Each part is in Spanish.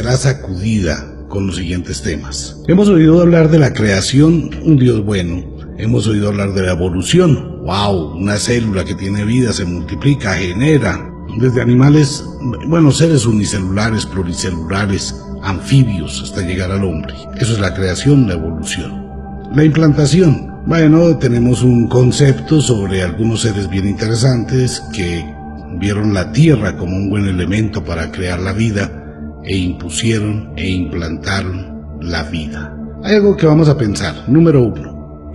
será sacudida con los siguientes temas. Hemos oído hablar de la creación, un Dios bueno. Hemos oído hablar de la evolución. ¡Wow! Una célula que tiene vida, se multiplica, genera. Desde animales, seres unicelulares, pluricelulares, anfibios, hasta llegar al hombre. Eso es la creación, la evolución. La implantación. Tenemos un concepto sobre algunos seres bien interesantes que vieron la tierra como un buen elemento para crear la vida e impusieron e implantaron la vida. Hay algo que vamos a pensar. Número 1.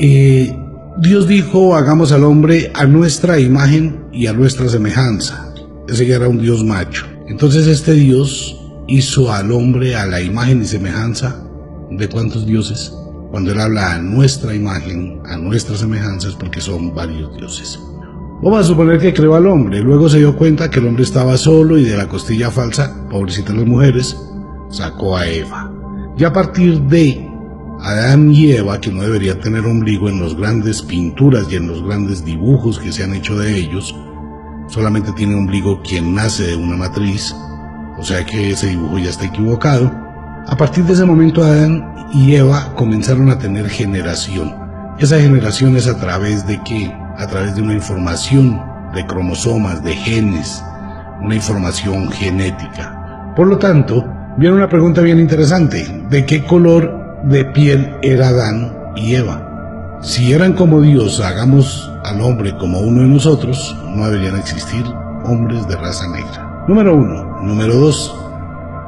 Dios dijo, hagamos al hombre a nuestra imagen y a nuestra semejanza. Ese ya era un Dios macho. Entonces este Dios hizo al hombre a la imagen y semejanza de ¿cuántos dioses? Cuando él habla a nuestra imagen, a nuestra semejanza, es porque son varios dioses. Vamos a suponer que creó al hombre, luego se dio cuenta que el hombre estaba solo y de la costilla falsa, pobrecitas las mujeres, sacó a Eva. Y a partir de Adán y Eva, que no deberían tener ombligo en las grandes pinturas y en los grandes dibujos que se han hecho de ellos, solamente tiene ombligo quien nace de una matriz, o sea que ese dibujo ya está equivocado. A partir de ese momento Adán y Eva comenzaron a tener generación. Esa generación es a través de ¿qué? A través de una información de cromosomas, de genes, una información genética. Por lo tanto, viene una pregunta bien interesante: ¿de qué color de piel era Adán y Eva? Si eran como Dios, hagamos al hombre como uno de nosotros, no deberían existir hombres de raza negra. Número 1. Número 2.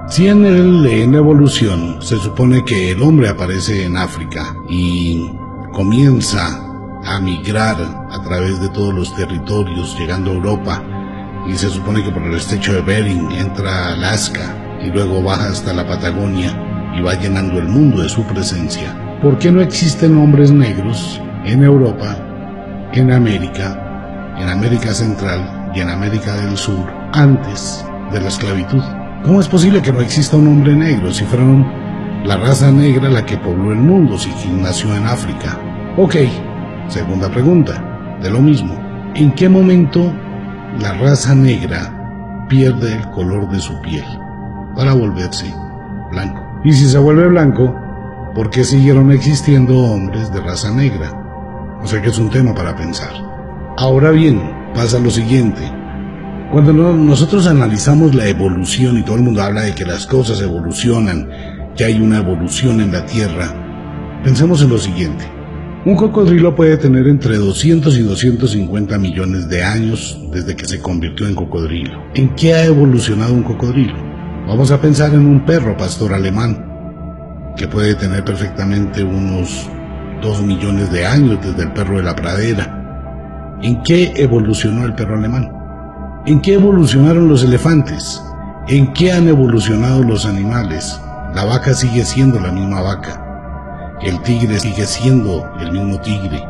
Si en la evolución se supone que el hombre aparece en África y comienza a migrar a través de todos los territorios, llegando a Europa, y se supone que por el estrecho de Bering entra a Alaska y luego baja hasta la Patagonia y va llenando el mundo de su presencia, ¿por qué no existen hombres negros en Europa, en América Central y en América del Sur antes de la esclavitud? ¿Cómo es posible que no exista un hombre negro si fueron la raza negra la que pobló el mundo, si nació en África? Ok, segunda pregunta, de lo mismo. ¿En qué momento la raza negra pierde el color de su piel para volverse blanco? Y si se vuelve blanco, ¿por qué siguieron existiendo hombres de raza negra? O sea que es un tema para pensar. Ahora bien, pasa lo siguiente. Cuando nosotros analizamos la evolución y todo el mundo habla de que las cosas evolucionan, que hay una evolución en la Tierra, pensemos en lo siguiente. Un cocodrilo puede tener entre 200 y 250 millones de años desde que se convirtió en cocodrilo. ¿En qué ha evolucionado un cocodrilo? Vamos a pensar en un perro pastor alemán, que puede tener perfectamente unos 2 millones de años desde el perro de la pradera. ¿En qué evolucionó el perro alemán? ¿En qué evolucionaron los elefantes? ¿En qué han evolucionado los animales? La vaca sigue siendo la misma vaca. El tigre sigue siendo el mismo tigre.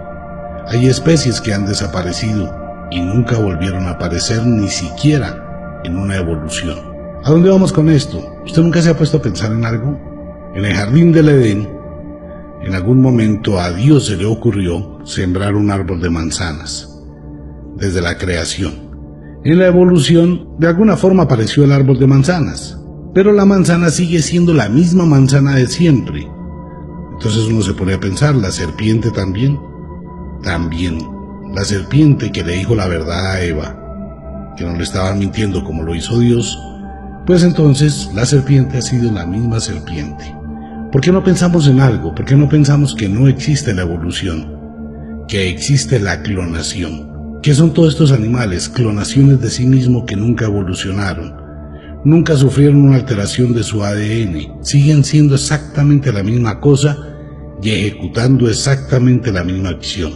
Hay especies que han desaparecido y nunca volvieron a aparecer, ni siquiera en una evolución. ¿A dónde vamos con esto? ¿Usted nunca se ha puesto a pensar en algo? En el jardín del Edén, en algún momento a Dios se le ocurrió sembrar un árbol de manzanas, desde la creación. En la evolución, de alguna forma apareció el árbol de manzanas, pero la manzana sigue siendo la misma manzana de siempre. Entonces uno se pone a pensar, ¿la serpiente también? También. La serpiente que le dijo la verdad a Eva, que no le estaba mintiendo como lo hizo Dios, pues entonces la serpiente ha sido la misma serpiente. ¿Por qué no pensamos en algo? ¿Por qué no pensamos que no existe la evolución? Que existe la clonación. ¿Qué son todos estos animales? Clonaciones de sí mismos que nunca evolucionaron. Nunca sufrieron una alteración de su ADN. Siguen siendo exactamente la misma cosa y ejecutando exactamente la misma acción.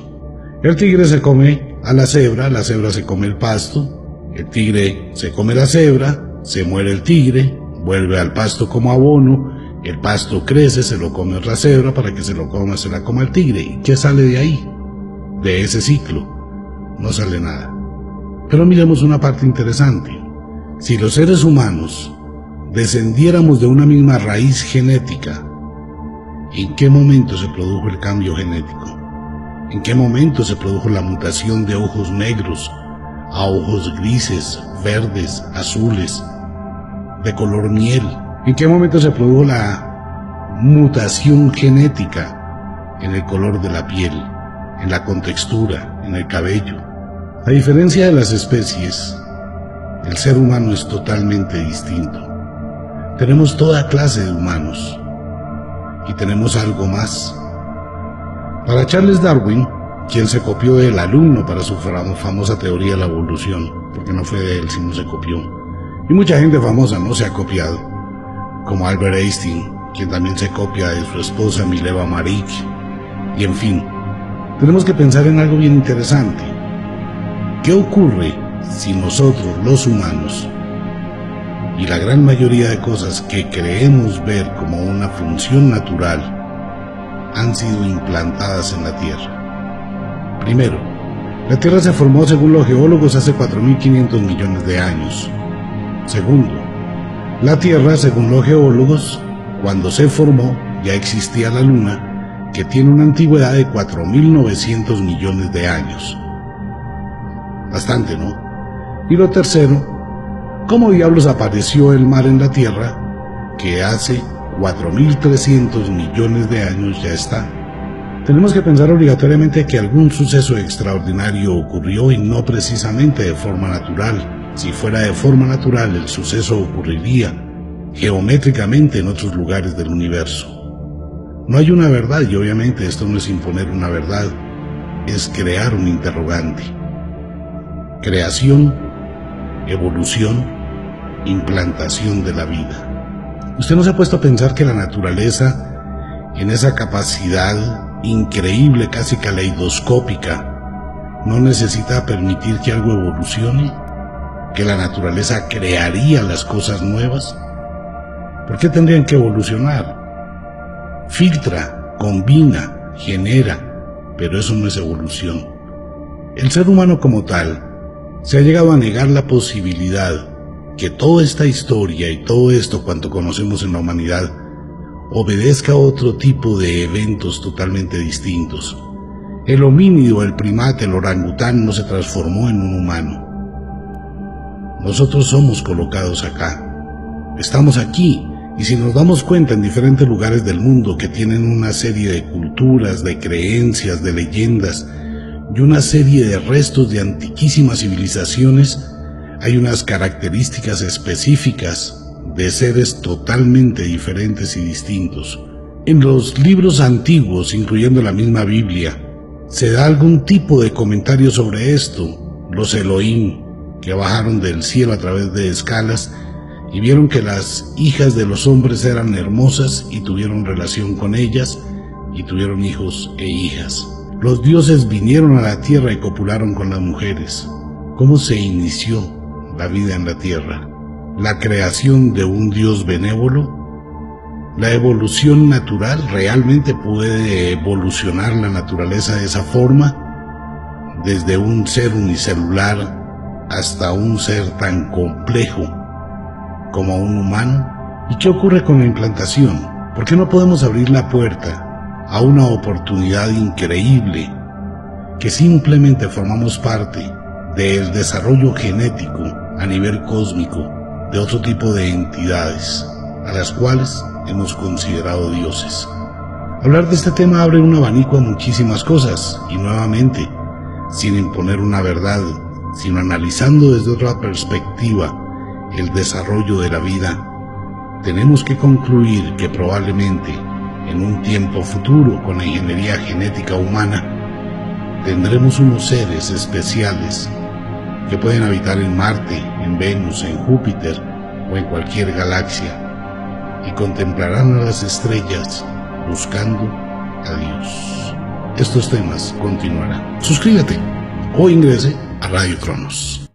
El tigre se come a la cebra se come el pasto, el tigre se come la cebra, se muere el tigre, vuelve al pasto como abono, el pasto crece, se lo come otra cebra para que se la coma el tigre. ¿Y qué sale de ahí? De ese ciclo. No sale nada. Pero miremos una parte interesante. Si los seres humanos descendiéramos de una misma raíz genética, ¿en qué momento se produjo el cambio genético? ¿En qué momento se produjo la mutación de ojos negros a ojos grises, verdes, azules, de color miel, ¿En qué momento se produjo la mutación genética en el color de la piel, en la contextura, en el cabello? A diferencia de las especies, el ser humano es totalmente distinto. Tenemos toda clase de humanos y tenemos algo más. Para Charles Darwin, quien se copió del alumno para su famosa teoría de la evolución, porque no fue de él, sino se copió, y mucha gente famosa no se ha copiado, como Albert Einstein, quien también se copia de su esposa Mileva Maric, y en fin, tenemos que pensar en algo bien interesante. ¿Qué ocurre si nosotros, los humanos, y la gran mayoría de cosas que creemos ver como una función natural, han sido implantadas en la Tierra? Primero, la Tierra se formó, según los geólogos, hace 4.500 millones de años. Segundo, la Tierra, según los geólogos, cuando se formó, ya existía la Luna, que tiene una antigüedad de 4.900 millones de años. Bastante, ¿no? Y lo tercero, ¿cómo diablos apareció el mar en la Tierra, que hace 4.300 millones de años ya está? Tenemos que pensar obligatoriamente que algún suceso extraordinario ocurrió y no precisamente de forma natural. Si fuera de forma natural, el suceso ocurriría geométricamente en otros lugares del universo. No hay una verdad y obviamente esto no es imponer una verdad, es crear un interrogante. Creación, evolución, implantación de la vida. ¿Usted no se ha puesto a pensar que la naturaleza, en esa capacidad increíble, casi caleidoscópica, no necesita permitir que algo evolucione? ¿Que la naturaleza crearía las cosas nuevas? ¿Por qué tendrían que evolucionar? Filtra, combina, genera, pero eso no es evolución. El ser humano como tal se ha llegado a negar la posibilidad que toda esta historia y todo esto cuanto conocemos en la humanidad obedezca a otro tipo de eventos totalmente distintos. El homínido, el primate, el orangután no se transformó en un humano. Nosotros somos colocados acá. Estamos aquí, y si nos damos cuenta en diferentes lugares del mundo que tienen una serie de culturas, de creencias, de leyendas y una serie de restos de antiquísimas civilizaciones, hay unas características específicas de seres totalmente diferentes y distintos. En los libros antiguos, incluyendo la misma Biblia, se da algún tipo de comentario sobre esto. Los Elohim, que bajaron del cielo a través de escalas y vieron que las hijas de los hombres eran hermosas y tuvieron relación con ellas y tuvieron hijos e hijas. Los dioses vinieron a la tierra y copularon con las mujeres. ¿Cómo se inició la vida en la tierra? La creación de un Dios benévolo. La evolución natural, ¿realmente puede evolucionar la naturaleza de esa forma? Desde un ser unicelular hasta un ser tan complejo como un humano. ¿Y qué ocurre con la implantación? ¿Por qué no podemos abrir la puerta a una oportunidad increíble que simplemente formamos parte del desarrollo genético a nivel cósmico de otro tipo de entidades a las cuales hemos considerado dioses? Hablar de este tema abre un abanico a muchísimas cosas y nuevamente, sin imponer una verdad, sino analizando desde otra perspectiva el desarrollo de la vida, tenemos que concluir que probablemente en un tiempo futuro con la ingeniería genética humana tendremos unos seres especiales que pueden habitar en Marte, en Venus, en Júpiter o en cualquier galaxia y contemplarán a las estrellas buscando a Dios. Estos temas continuarán. Suscríbete o ingrese a Radio Cronos.